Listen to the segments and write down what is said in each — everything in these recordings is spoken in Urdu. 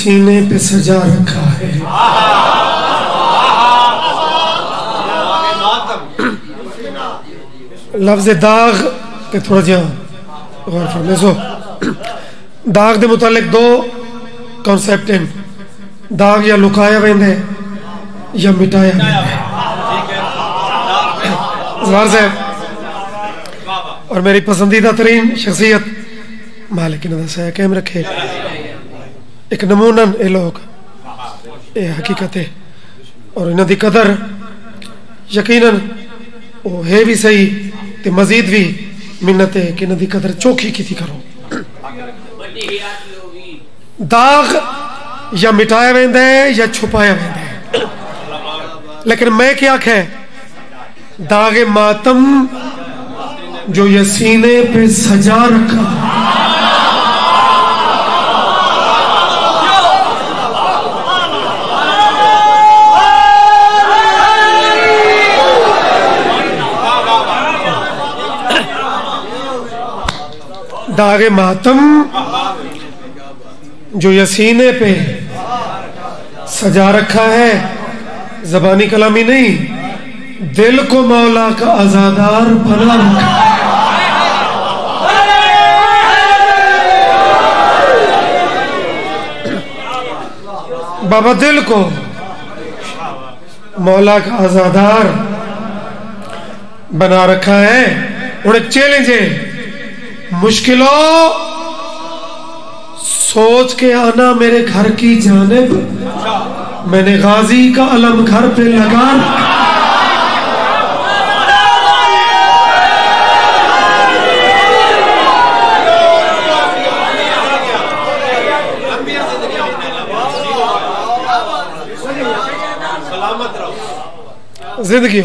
سینے پہ سجا رکھا ہے. لفظ داغ پہ تھوڑا جہاں غور فرمائے. سو داغ دے متعلق دو کانسیپٹ ہیں. داغ یا لکایا ویندہ ہے یا مٹایا ویندہ ہے. زوار صاحب اور میری پسندیدہ ترین شخصیت مالک نظر سے قائم رکھے. ایک نمونن اے لوگ اے حقیقت ہے اور انہوں دی قدر یقیناً وہ ہے بھی صحیح تے مزید بھی منت ہے کہ انہوں دی قدر چوکھی کی تھی کرو. داغ یا مٹایا ویندہ ہے یا چھپایا ویندہ ہے. لیکن میں کیا کہے داغ ماتم جو یہ سینے پہ سجا رکھا داغ ماتم جو یہ سینے پہ سجا رکھا ہے زبانی کلامی نہیں دل کو مولا کا آزادار بنا رکھا ہے. بابا دل کو مولا کا آزادار بنا رکھا ہے. اور ایک چیلنج ہے مشکلوں سوچ کے آنا میرے گھر کی جانب میں نے غازی کا علم گھر پہ لگا. زندگی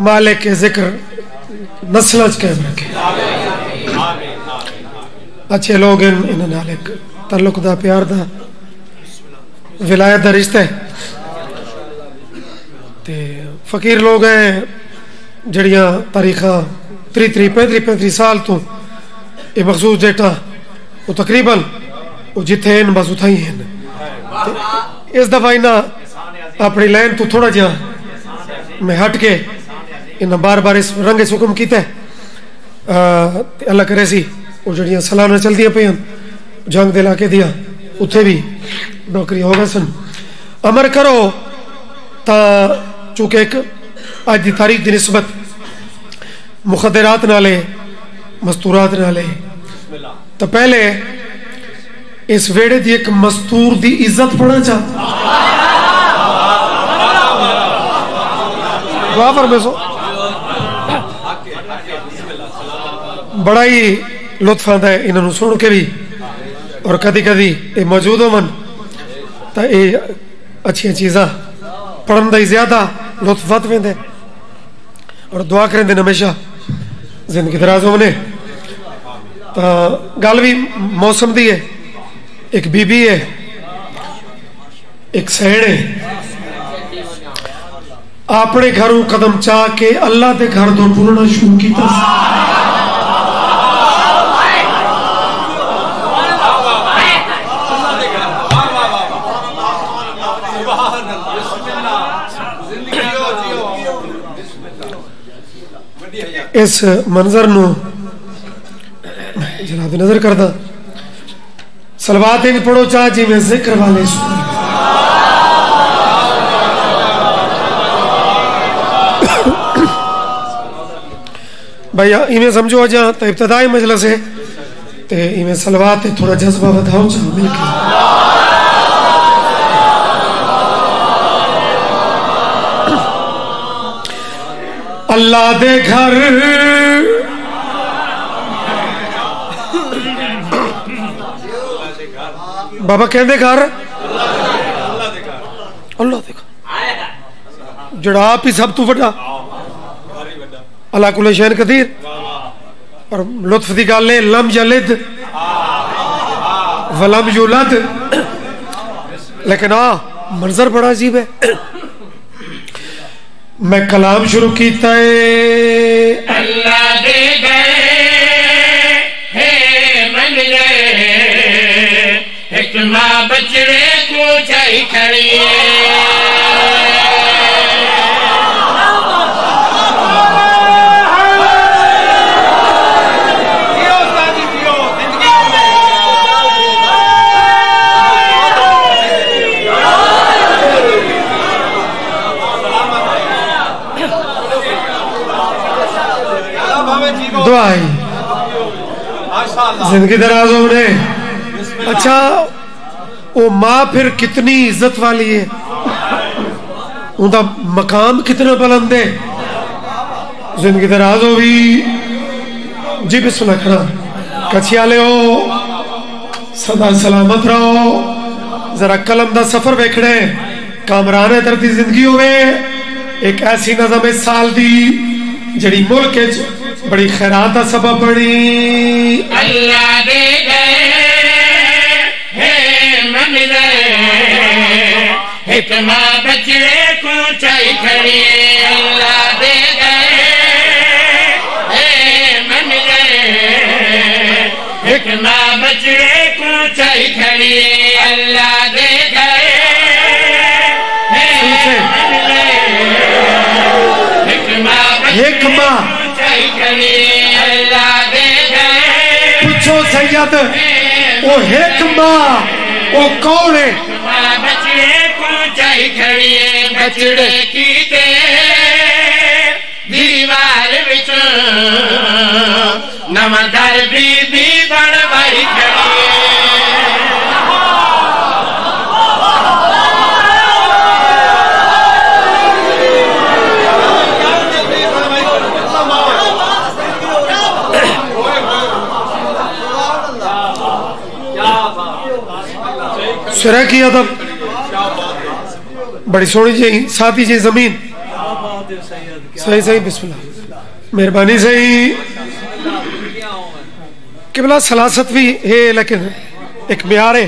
مالک کے ذکر نسلج قائم رکھے. اچھے لوگ انہوں نے ایک تعلق دا پیار دا ولایت دا رشتہ ہے تے فقیر لوگ ہیں جڑیاں تاریخاں 35 سال تو یہ مخصوص ڈیٹا وہ تقریباً وہ جتھے ہیں بس اتھائی ہیں. اس دفعہ انہاں اپنی لائن تو تھوڑا جہاں میں ہٹ کے انہاں بار بار اس رنگ اس حکم کیتا ہے. اللہ کرے سی وہ جڑیاں سلانہ چل دیا پہ جنگ دلا کے دیا اتھے بھی نوکری ہوگا سن. امر کرو تا چونکہ ایک آج دی تاریخ دی نسبت مخدرات نہ لے مستورات نہ لے تو پہلے اس ویڑے دی ایک مستور دی عزت پڑھنا چاہتا دعا پر میں سو بڑا ہی لطف آتا ہے انہوں سن کے بھی اور کدی کدی یہ موجود ہو من تو یہ اچھی چیزاں پڑھن دا ہی زیادہ لطف وقت میں دے اور دعا کریں دیں ہمیشہ زندگی دراز ہونے. تو گل بھی موسم دی ہے. ایک بی بی ہے ایک سہن ہے اپنے گھروں قدم چاہ کے اللہ دے گھر دو ٹرنا شروع کیتا. اس منظر نو جناب نظر کردہ صلوات ان پڑھو چاہ جی میں ذکر والے سن. بھائی ایمیں سمجھو جہاں تو ابتدائی مجلس ہے تو ایمیں صلوات تھوڑا جذبہ بتاؤ چاہ مل کے اللہ دے گھر بابا کہندے گھر اللہ دے گھر جڑا آپ ہی سب تو بڑا اللہ کل شین قدیر اور لطف دی گالے لم یلد ولم یولد. لیکن منظر بڑا عجیب ہے. میں کلام شروع کیتا ہے اللہ دے گئے ہے من گئے ایک ماں بچڑے کو چاہی کھڑی دعائی زندگی دراز ہونے. اچھا وہ ماں پھر کتنی عزت والی ہے, ان کا مقام کتنا بلند ہے. زندگی دراز ہو بھی جی بسم اللہ کھڑا کچھی آلے ہو, صدا سلامت رہو. ذرا قلم دا سفر بیکھڑے کامران درد دی زندگی ہوئے. ایک ایسی نظم اس سال دی جڑی ملک بڑی خیرات دا سبب بڑی. اللہ دے گئے من گئے ایک ماں بچڑے کو چاہی کھڑی. اللہ دے گئے من گئے ایک ماں بچڑے کو چاہی کھڑی. اللہ دے گئے ایک ماں پوچھو سید وہ ایک ماں وہ کون ہے؟ بچڑے کو چاہی کھڑی ہے. بچڑے کی دے دیوار وچ نواں در بی بی بنوائی کھڑی ہے. سرہ کی ادب بڑی سونی جی ساتھی جی زمین صحیح صحیح بسم اللہ مہربانی صحیح. قبلہ سلاست بھی ہے لیکن ایک معیار ہے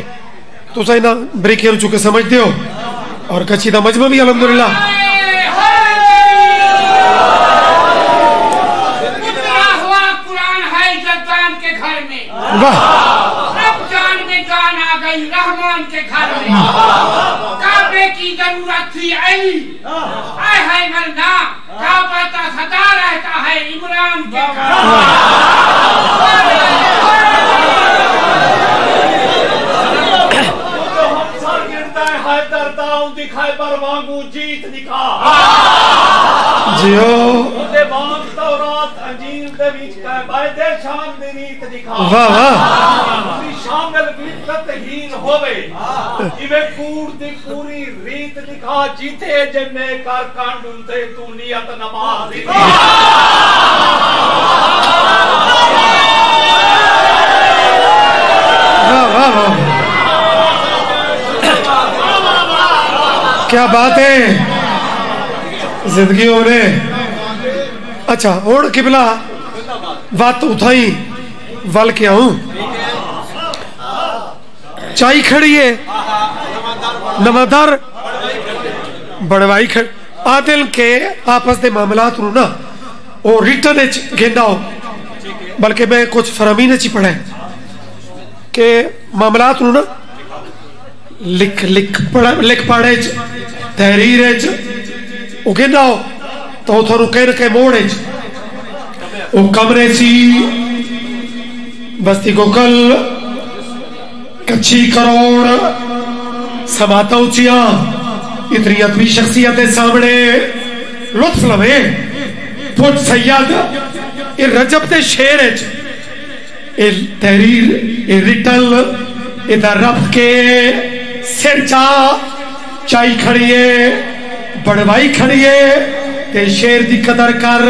تو صحیح نا بریکی ہم چکے سمجھ دیو. اور کچھی دا مجمع بھی الحمدللہ قرآن ہے جان کے گھر میں. واہ رحمان کے گھر میں کعبے کی ضرورت تھی علی آئے ہے مرنا کعبہ تا سدا رہتا ہے عمران کے گھر دکھائے پر وانگو جیت دکھا جیو دے وانگ تورات انجیل دے وچ کہے بائے دے شان دی ریت دکھا. واہ واہ شامل فطرت ہین ہوئے ایوے کور دی پوری ریت دکھا. جیتے جنے کر کانڈن تے تو نیت نماز دکھا. واہ واہ واہ کیا بات ہے زندگی ہونے. اچھا اور قبلہ بات اٹھائی ول کے آؤں چائی کھڑی ہے نمادار بڑوائی کھڑی. عادل کے آپس دے معاملات رو نا اور ریٹن اچ گھنڈا ہو بلکہ میں کچھ فرامین اچھی پڑھا ہے کہ معاملات رو نا لکھ پڑھے تحریر وہ گھنڈا ہو تو تھوڑو کہہ رکھے موڑے وہ کمرے سی بستی کو کل کچھی کروڑ سماتا اچھیاں اتنی اتنی شخصیتیں سامنے لطف لوے پوچھ سید یہ رجب تے شیر ہے تحریر یہ ریٹل ادھر رب کے سر چائی کھڑیے بڑوائی کھڑیے تے شیر دی قدر کر.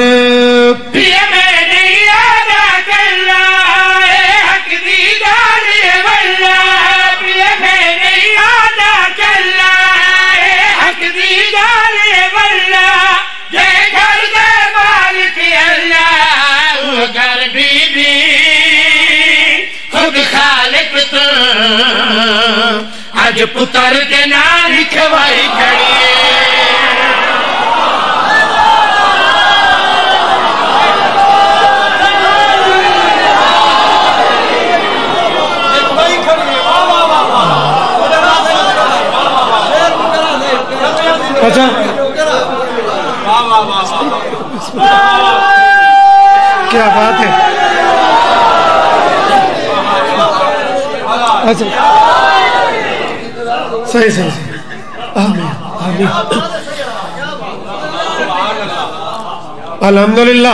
آج پتر کے نام لکھوائی کھڑی اچھا صحیح صحیح آمین آمین الحمدللہ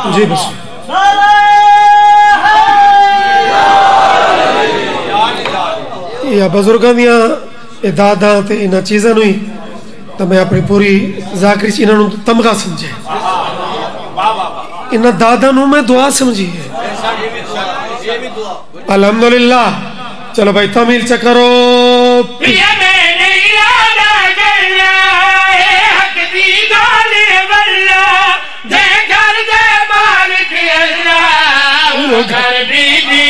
جی بس یا بزرگاں دیاں داداں تے انہاں چیزاں نوں ہی تو میں اپنی پوری ذاکری چ انہاں نوں تمغہ سمجھے انہاں داداں نوں میں دعا سمجھی ہے الحمدللہ چلو بھائی تمیل چکرو گھر بی بی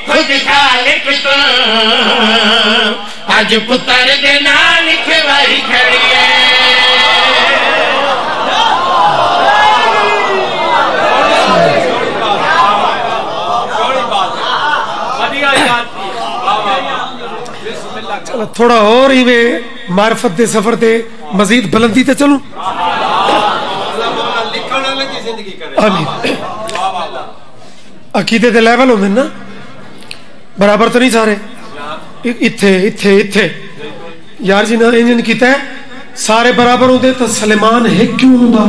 خود خالق تو اج پتر دے نال لکھوائی کھڑی ہے تھوڑا اور ہی میں معرفت دے سفر تے مزید بلندی تے چلوں آمین عقیدے دے لیول ہوندے نا برابر تو نہیں سارے اتھے یار جی نا انجن کیتا ہے سارے برابر ہوندے تو سلیمان ہے کیوں ہوندا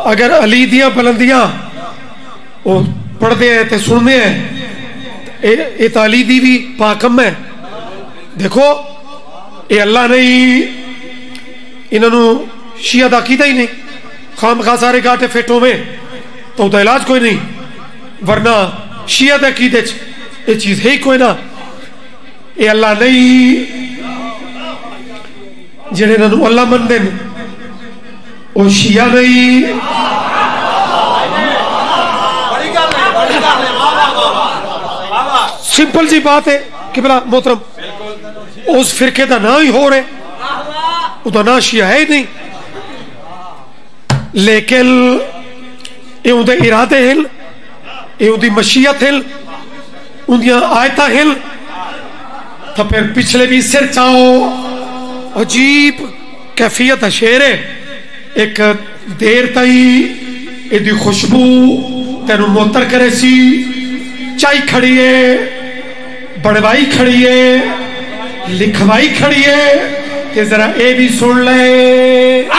اگر علی دیاں بلندیاں وہ پڑھتے ہیں تے سننے ہیں اے علی دی بھی پاکم ہے دیکھو اے اللہ نہیں انہوں شیعہ دا عقیدہ ہی نہیں خام خواہ سارے گاٹے فیٹوں میں تو دا علاج کوئی نہیں ورنہ شیعہ دا عقیدہ یہ چیز ہے ہی کوئی نہ اے اللہ نہیں جنہیں انہوں اللہ من دیں او شیعہ نہیں سمپل جی بات ہے کہ بلا محترم اس فرقے دا نہ ہی ہو رہے وہ دا نہ شیعہ ہے ہی نہیں لیکن یہ ان دے ارادے ہل یہ ان دی مشیت ہل ان دیا آیتہ ہل تو پھر پچھلے بھی سر چاہو عجیب کیفیت شعر ہے ایک دیر تائی یہ دی خوشبو تینو موتر کرے سی چائی کھڑی ہے بڑوائی کھڑی ہے لکھوائی کھڑی ہے کہ ذرا اے بھی سن لے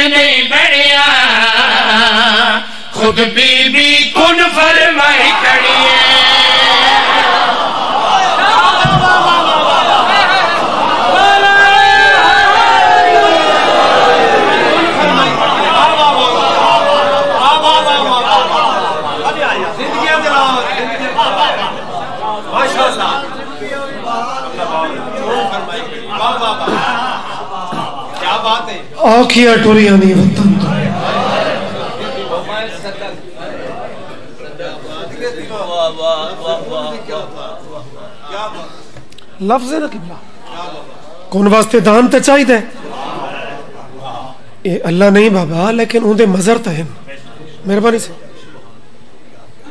نہیں بڑھیا خود بی بی کن فرمائی کھڑی ہے آنکھیاں ٹوریاں نہیں وطن تو لفظ ہے نا قبلہ کون واسطے دان تے چاہید ہے اے اللہ نہیں بابا لیکن ان دے مظہر تے ہیں مہربانی سے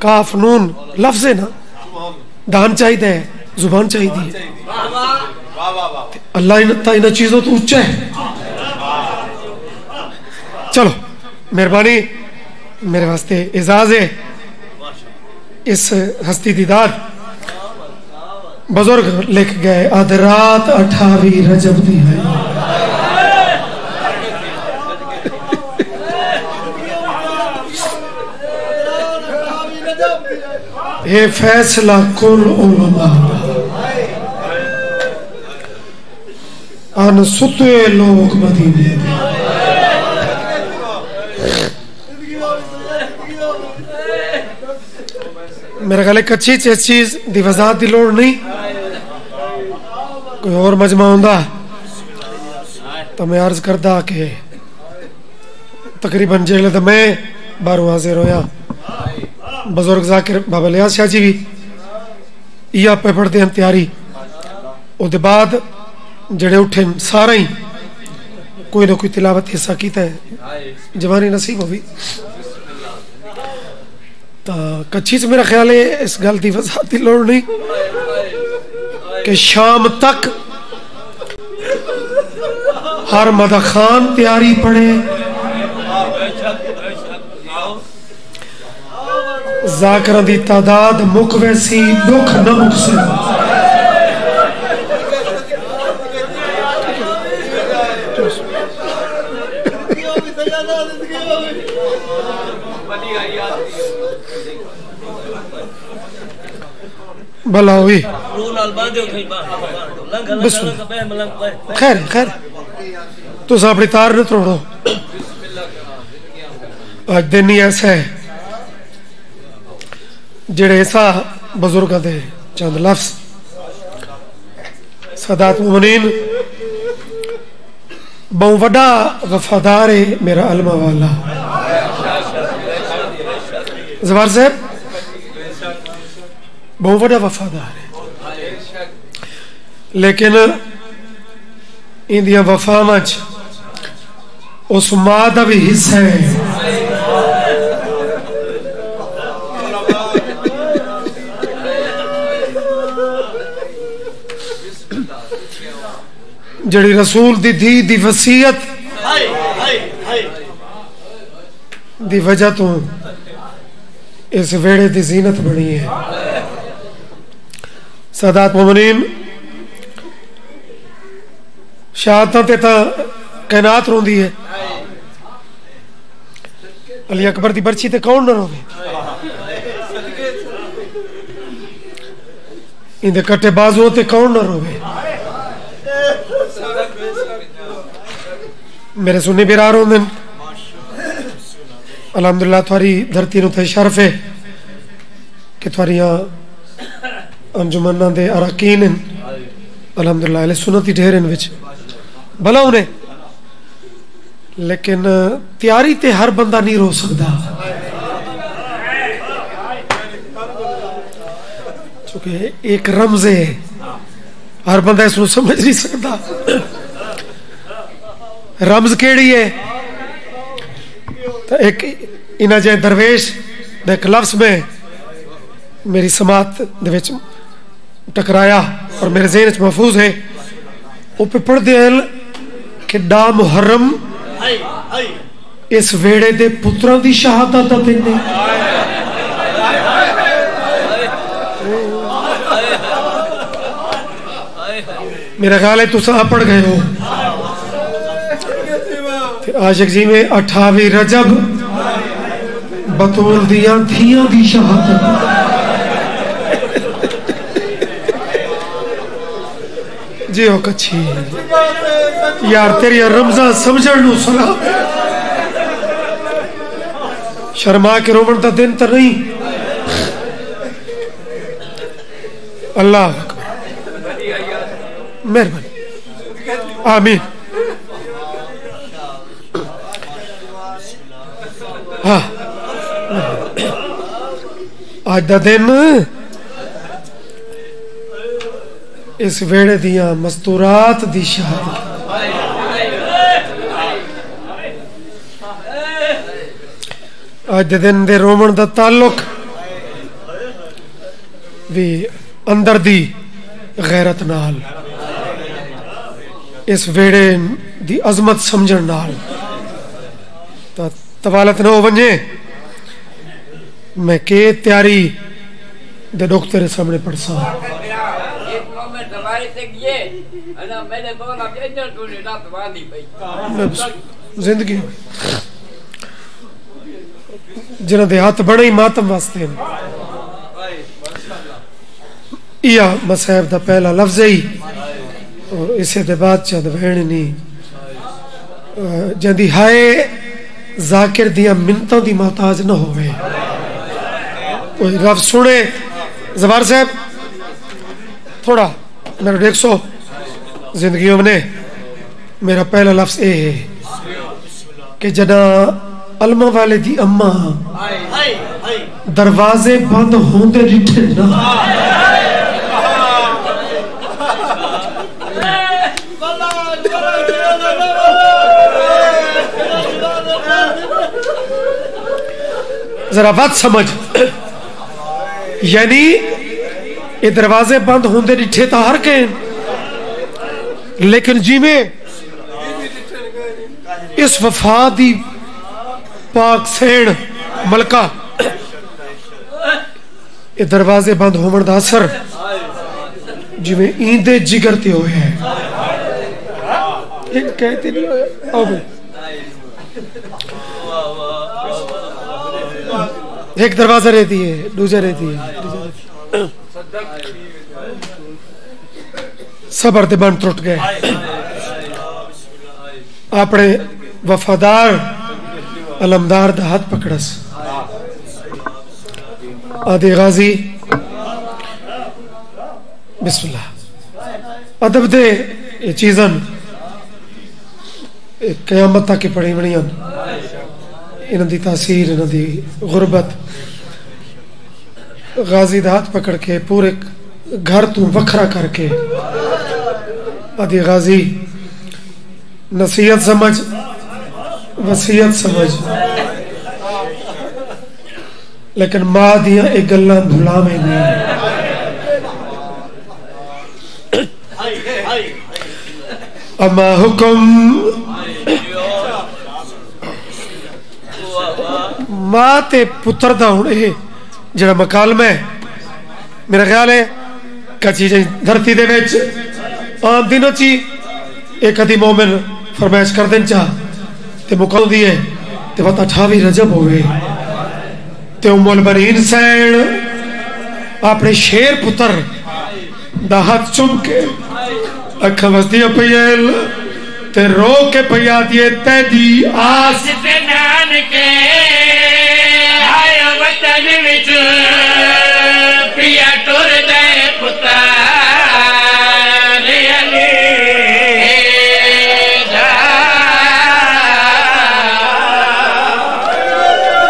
کاف نون لفظ ہے نا دان چاہید ہے زبان چاہید ہے اللہ انتا انہ چیزوں تو اچھا ہے چلو مہربانی میرے واسطے اعزاز ہے اس ہستی دیدار بزرگ لکھ گئے آدھرات 28 رجب دی ہے یہ فیصلہ کل علماء ان ستے لوگ مدینے دے میرا خیال ہے کچھی چیز دی وضاحت دی لوڑ نہیں کوئی اور مجمع ہوندہ تو میں عرض کردہ کہ تقریباً جیلے تو میں بارو حاضر ہویا بزرگ ذاکر بابا لیاز شاہ جی بھی یہ پہ پڑھتے ہیں تیاری او دے بعد جڑے اٹھیں سارا ہی کوئی نہ کوئی تلاوت حصہ کیتا ہے جوانی نصیب ہوئی تو کچھی سے میرا خیال ہے اس گل دی وضاحت دی لوڑ نہیں کہ شام تک ہر مدہ خان تیاری پڑے ذاکران دی تعداد مک ویسی دکھ نہ مک سے بھلا ہوئی خیر خیر تو اپنی تار نہ توڑو آج دن ہی ایسا ہے جڑے ایسا بزرگاں دے چند لفظ سادات مومنین بہت وڈا وفادار ہے میرا علمہ والا زبار صاحب بہت وڈا وفادار ہے لیکن اندیاں وفا وچ اس ماں دا بھی حصہ ہے جڑی رسول دی دھی دی وصیت دی وجہ تو اس ویڑے دی زینت بڑی ہے سادات مومنین شہادتاں تے تا کائنات روندی ہے علی اکبر دی برچی تے کون نہ روے اندے کٹے بازو تے کون نہ روے میرے سنی بیرار ہوندن الحمدللہ تھواری دھرتی نو تے شرف ہے کہ تھواری انجمنہ دے اراکین ہیں الحمدللہ اہل سنتی ڈھیرن وچ بھلا انہیں لیکن تیاری تے ہر بندہ نہیں رو سکتا چونکہ ایک رمز ہے ہر بندہ اس کو سمجھ نہیں سکتا رمز کیڑی ہے تو ایک انہا جائے درویش ایک لفظ میں میری سماعت دے وچ ٹکرایا اور میرے ذہن وچ محفوظ ہے وہ پہ پڑھ دے کہ ڈا محرم اس ویڑے دے پتران دی شہادت دینے میرا خیال ہے تو صاحب پڑھ گئے ہو عاشق جی میں 28 رجب بطول دیاں تھیاں دی شہادت جی ہو کچھی یار تیری رمضان سمجھڑ نو سلام شرما کے رومن تا دن تا نہیں اللہ اکبر مہربانی آمین ہاں آج دا دن اس ویڑے دیاں مستورات دی شہادت آج دے دن دے رومن دا تعلق بھی اندر دی غیرت نال اس ویڑے دی عظمت سمجھن نال توالت نہ ہو ونجے میں کہ تیاری دے ڈاکٹر سامنے پڑھ سا زندگی جنہ دے ہاتھ بڑے ہی ماتم واسطے ہیں یا مصحف دا پہلا لفظ ہی اور اسے دے بعد چاہد بہن نہیں جندی ہائے ذاکر دیا منتوں دی محتاج نہ ہوئے کوئی رب سنے زبار صاحب تھوڑا میرا 100 زندگیوں میں میرا پہلا لفظ اے ہے کہ جنا علمہ والے دی اماں دروازے بند ہوندے ڈٹھے نہ ذرا بات سمجھ، یعنی یہ دروازے بند ہوندے ڈٹھے تا ہر کہیں، لیکن جی میں اس وفادی پاک سین ملکہ یہ دروازے بند ہومن دا اثر جی میں ایندے جگرتے ہوئے ہیں، ایک کہتے نہیں ہوئے آؤ بھی ایک دروازہ رہتی ہے، دوسرا رہتی ہے، صبر دے بند ٹوٹ گئے، اپنے وفادار علمدار دا ہاتھ پکڑس، آدھے غازی بسم اللہ ادب دے یہ چیزن قیامت تک پڑھی بڑی انہوں دی تاثیر، انہوں دی غربت، غازی دا ہاتھ پکڑ کے پورے گھر تو وکھرا کر کے آدھی غازی نصیحت سمجھ وصیت سمجھ، لیکن ماں دیاں ایک گلاں بھلا میں نہیں، اما حکم ماں تے پتر دا ہونے جڑا مکالمہ ہے، میرا خیال ہے کچی جائیں دھرتی دے ویچ آن دنوں چی ایک ادھی مومن فرمائش کر دیں چاہ تے مکال دیئے تے وقت 28 رجب ہوئے تے ام البنین سین اپنے شیر پتر دا ہاتھ چم کے اکھا وزدیاں پیل تے رو کے پیا دیئے تیدی آس نان کے آیا وطن وچ پیا ٹور دے پتر علی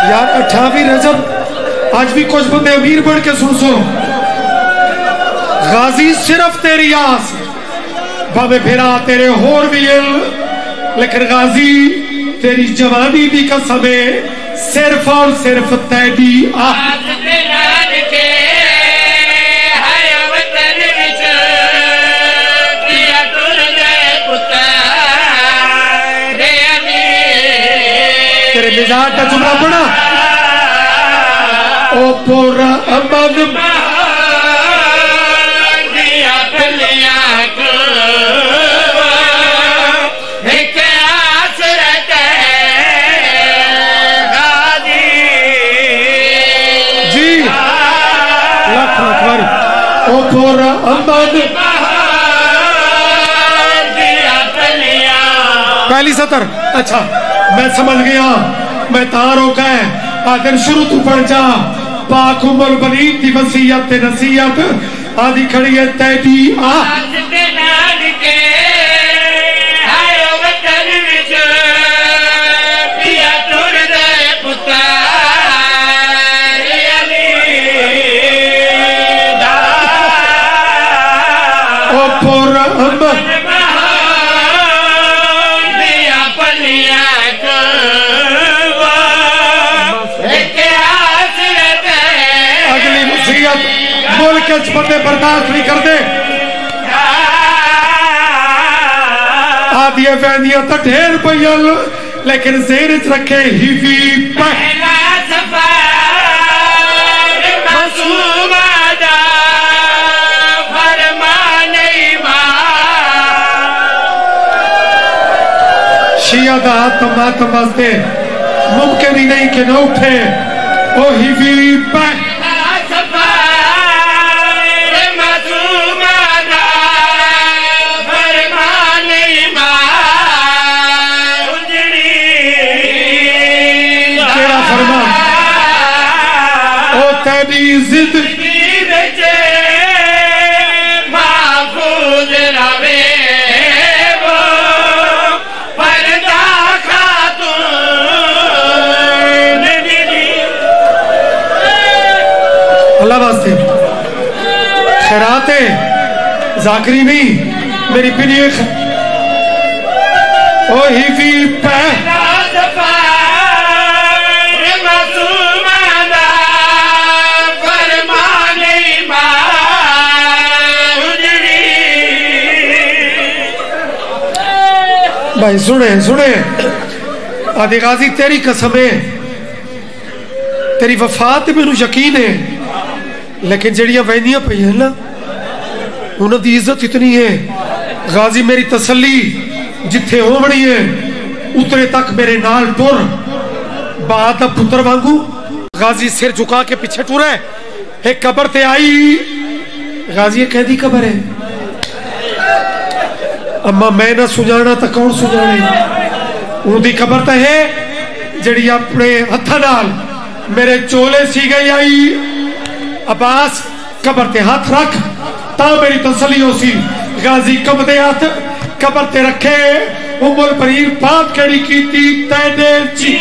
یار 28 رجب آج بھی کچھ بندے امیر بڑھ کے سن غازی صرف تیری آس بابے پھرا تیرے ہور بھی لیکن غازی تیری جوانی دی قسم ہے صرف اور صرف تیری آس نان کے آیا وطن وچ پیا ٹور دے پتر علی تیرے مزاج کا جملہ پڑھا او پورا امن پورا امن پہلی سطر اچھا میں سمجھ گیا میں تاں روکا ہے آدھر شروع تو پڑھ جا پاک ام البنین دی وصیت نصیحت آدھی کھڑی ہے تیدی آس نان کے آیا وطن وچ پیا ٹور دے پتر پورا امن اگلی وصیت ملک اچ بندے برداشت نہیں کر دے آدھیے فیندیاں تا ڈھیر پیل لیکن زیرت رکھے ہی بھی پہلا سفر معصوم آدھا فرمان ایمان شیعہ دا ہاتھ ماتم واسطے ممکن ہی نہیں کہ نہ اٹھے او ہی بھی پہلا سفر معصوم آدھا فرمان ایمان کیڑا فرمان او تیری زندگی بچے محفوظ رہے وہ پردہ خاتون اللہ واسطے خیرات ذاکری نہیں میری پنیے او ہی بھی پہ پہلا سفر معصوم بھائی سنے سنے آدھے غازی تیری قسم ہے تیری وفات میں یقین ہے لیکن جڑیاں وینیاں پہ ہیں نا انہوں دی عزت اتنی ہے غازی میری تسلی جتھے ہو بڑی ہے اتنے تک میرے نال ٹور بعد پتر وانگو غازی سر جھکا کے پیچھے ٹورا ہے ایک قبر تے آئی غازی یہ کہہ دی قبر ہے اما میں نہ سجانا تا کون سجانے ان دی قبر تے ہے جڑی اپنے ہتھا نال میرے چولے سی گئی آئی عباس قبر تے ہاتھ رکھ تا میری تسلی ہو سی غازی کم دے ہاتھ قبر تے رکھے البریر بات کڑی کیتی تینے چی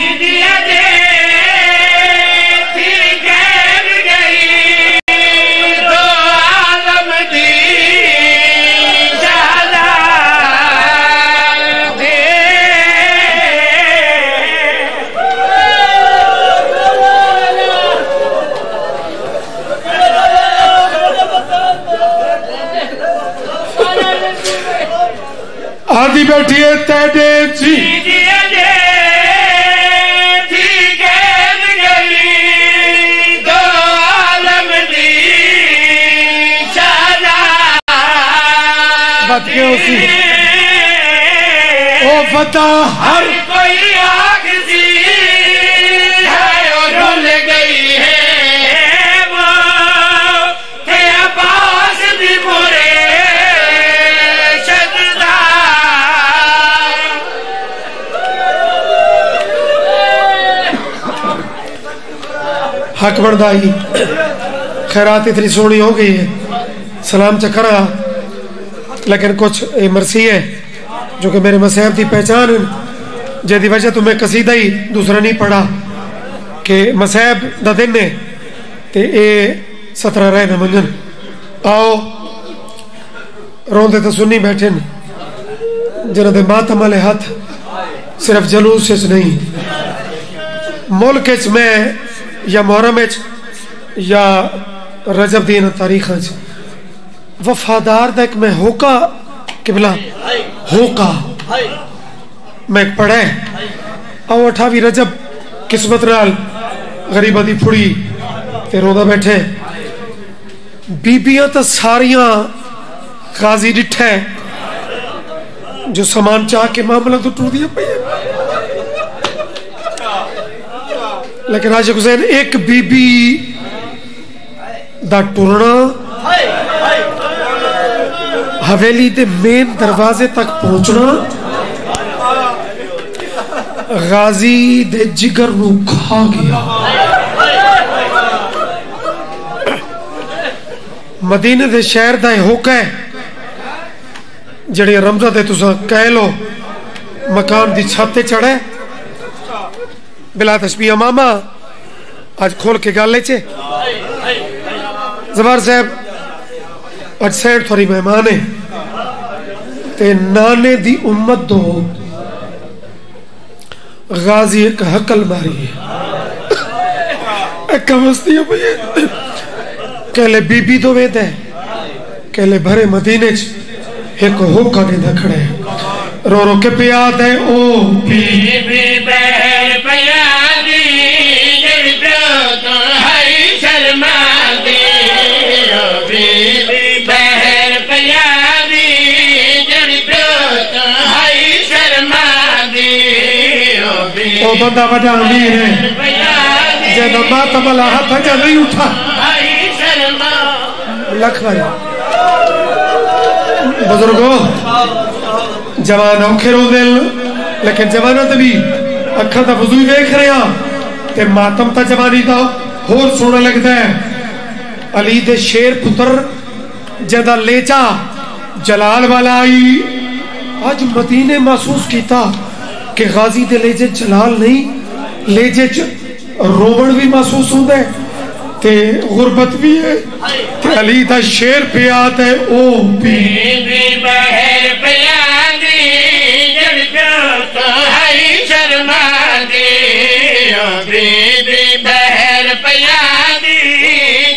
آدھی بیٹھی ہے تینے چی بات کیا اسی او بتا ہر کوئی آگ سی ہے اور رول گئی ہے وہ کہ عباس بھی برے شددہ حق بردائی خیرات اتنی سونی ہو گئی ہے سلام چکرہ لیکن کچھ مرسی ہے جو کہ میرے مسیب دی پہچان جیدی وجہ تو میں قصیدہ ہی دوسرا نہیں پڑھا کہ مسیب دا دن نے تے اے 17 رہے نہ منجن آؤ روندے تو سنی بیٹھے جنہ دے ماتم والے ہاتھ صرف جلوس سے نہیں ملک اچ میں یا محرم اچ یا رجب دین تاریخ اچ وفادار دا ایک میں ہوکا قبلہ ہوکا میں پڑھے او 28 رجب قسمت نال غریبہ دی پھڑی تے روندہ بیٹھے بیبیاں تا ساریاں غازی ڈٹھے جو سامان چاہ کے معاملہ تو ٹور دیا پہ لیکن عاشق حسین ایک بی بی دا ٹورنا حویلی دے مین دروازے تک پہنچنا غازی دے جگر نو کھا گیا مدینہ دے شہر دا ہوکا ہے جڑی رمضہ دے تسا کہہ لو مکان دی چھتے چڑھے بلا تشبیہ ماما آج کھول کے گالے چھے زبار صاحب آج سیڑ تھوڑی مہمانے تے نانے دی امت دو غازی ایک حقل ماری ہے ایک کمستی ہے بھئی کہلے بی بی دو وید ہے کہلے بھرے مدینے ایک ہوکا دیدہ کھڑے رو رو کے پیاد ہے او بی بی بہر پیادی جب برو تو ہائی شرما دی بی بی بہر پیادی جب برو تو ہائی شرما دی او بندہ بڑا امیر ہے جب ماتم اللہ ہاتھ جا نہیں اٹھا لکھ بھائی بزرگوں جوان اوکھے رو دل لیکن جوانہ تبھی اکھا تا وضوئی ویکھ رہے ہیں تے ماتم تا جوانی تا ہور سونا لگتا ہے علی دے شیر پتر جدہ لیچا جلال والا آئی آج مدینے محسوس کیتا کہ غازی دے لیجے جلال نہیں لیجے رومن بھی محسوس ہوں دے تے غربت بھی ہے تے علی دا شیر پہ آتا ہے او بی بی بہر پیادی جڑ پیو تو ہائی شرما دی او بی بی بہر پیادی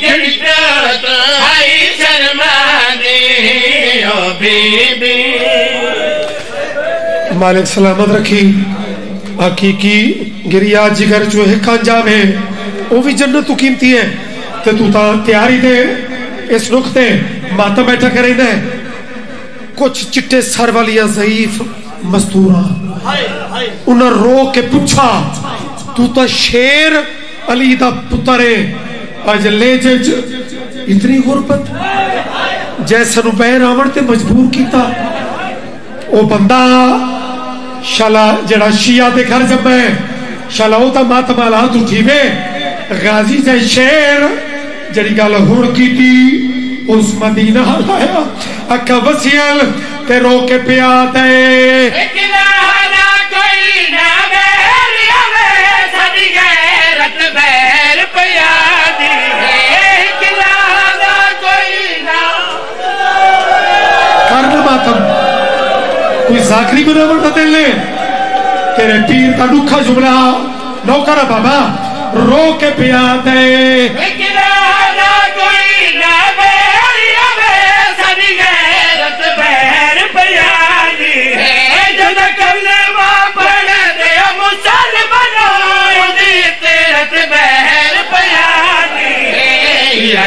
جڑ پیو تو ہائی شرما دی او بی بی مالک سلامت رکھی حقیقی گریا جگر جو ہے کانجام ہے وہ بھی جنت تو قیمتی ہے تے تو تا تیاری دے اس نقطے ماتم بیٹھا کریں دے کچھ چٹے سر والی ضعیف مستورہ انہاں رو کے پوچھا تو تا شیر علی دا پترے آج لے جج اتنی غربت جیسا نو بہن آمن تے مجبور کیتا او بندہ شالا جڑا شیعہ دے گھر جب میں شالا او تا ماتمالات اٹھی وے غازی جائے شیر جڑی گالا ہون کی تھی اس مدینہ لایا اکا وسیل تے رو کے پیا دے کرنا ماتم کوئی ذاکری بناور نہ دل لے تیرے پیر تا ڈکھا جملہ نوکرہ بابا رو کے پیا دے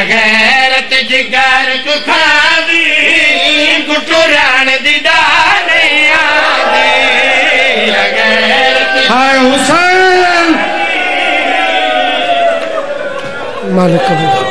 غیرت جگر کو کھاوی کٹوران دی ڈالی آدھی ہائے حسین مالک قبول